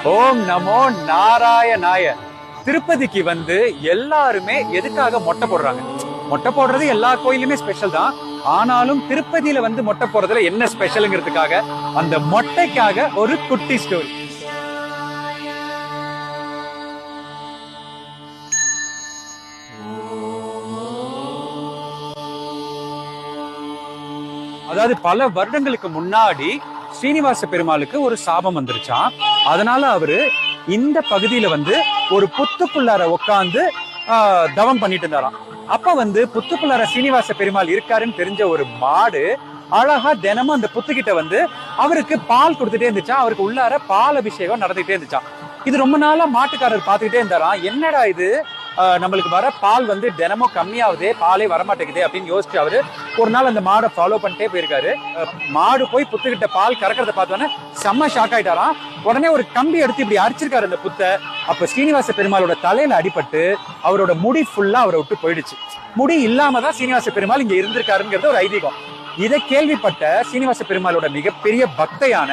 ஓம் நமோ நாராயணாய. திருப்பதிக்கு வந்து எல்லாருமே எதுக்காக மொட்டை போடுறாங்க? மொட்டை போடுறது எல்லா கோயிலுமே ஸ்பெஷல் தான். ஆனாலும் திருப்பதியில வந்து மொட்டை போடுறதுல என்ன ஸ்பெஷலுங்கிறதுக்காக அந்த மொட்டைக்காக ஒரு குட்டி ஸ்டோரி. அதாவது பல வருடங்களுக்கு முன்னாடி ஸ்ரீனிவாச பெருமாளுக்கு ஒரு சாபம் வந்துருச்சான். அதனால அவரு இந்த பகுதியில வந்து ஒரு புத்துக்குள்ளார உட்காந்து தவம் பண்ணிட்டு இருந்தாராம். அப்ப வந்து புத்துக்குள்ளார ஸ்ரீனிவாச பெருமாள் இருக்காருன்னு தெரிஞ்ச ஒரு மாடு அழகா தினமும் அந்த புத்துக்கிட்ட வந்து அவருக்கு பால் கொடுத்துட்டே இருந்துச்சா. அவருக்கு உள்ளார பால் அபிஷேகம் நடந்துகிட்டே இருந்துச்சான். இது ரொம்ப நாளா மாட்டுக்காரர் பார்த்துக்கிட்டே இருந்தாராம். என்னடா இது, நம்மளுக்கு வர பால் வந்து தினமும் கம்மியாகுதே, பாலே வரமாட்டேங்குது அப்படின்னு யோசிச்சு அவரு ஒரு நாள் அந்த மாடை ஃபாலோ பண்ணிட்டே போயிருக்காரு. மாடு போய் புத்துக்கிட்ட பால் கறக்கிறத பார்த்தோன்னே செம்ம ஷாக் ஆயிட்டாராம். உடனே ஒரு கம்பி எடுத்து இப்படி அடிச்சிருக்காரு அந்த புத்தை. அப்ப ஸ்ரீனிவாச பெருமாளோட தலையில அடிபட்டு அவரோட முடி ஃபுல்லா அவரை விட்டு போயிடுச்சு. முடி இல்லாம தான் ஸ்ரீனிவாச பெருமாள் இங்க இருந்திருக்காருங்கிறது ஒரு ஐதீகம். இதை கேள்விப்பட்ட ஸ்ரீனிவாச பெருமாளோட மிகப்பெரிய பக்தையான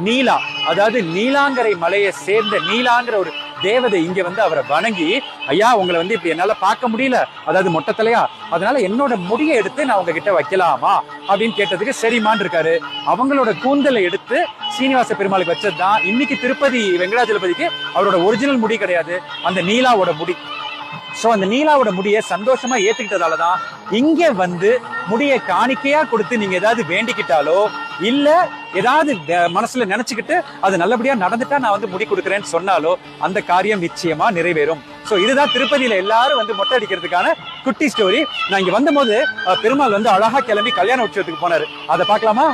நீலா, அதாவது நீலாங்கரை மலையை சேர்ந்த நீலாங்கிற ஒரு தேவதை இங்க வந்து அவரை வணங்கி, ஐயா உங்களை வந்து இப்ப என்னால பார்க்க முடியல, அதாவது மொட்டத்தலையா, அதனால என்னோட முடியை எடுத்து நான் உங்ககிட்ட வைக்கலாமா அப்படின்னு கேட்டதுக்கு சரிமான் இருக்காரு. அவங்களோட கூந்தலை எடுத்து ஸ்ரீனிவாச பெருமாளுக்கு வச்சதுதான் இன்னைக்கு திருப்பதி வெங்கடாஜலபதிக்கு அவரோட ஒரிஜினல் முடி கிடையாது, அந்த நீலாவோட முடி. சோ அந்த நீலாவோட முடியை சந்தோஷமா ஏத்துக்கிட்டதாலதான் இங்க வந்து முடியை காணிக்கையா கொடுத்து நீங்க ஏதாவது வேண்டிக்கிட்டாலோ இல்ல ஏதாவது மனசுல நினைச்சுக்கிட்டு அது நல்லபடியா நடந்துட்டா நான் வந்து முடி கொடுக்குறேன்னு சொன்னாலோ அந்த காரியம் நிச்சயமா நிறைவேறும். சோ இதுதான் திருப்பதியில எல்லாரும் வந்து மொட்டை அடிக்கிறதுக்கான குட்டி ஸ்டோரி. நான் இங்க வந்த போது பெருமாள் வந்து அழகா கிளம்பி கல்யாண உற்சவத்துக்கு போனாரு. அதை பார்க்கலாமா?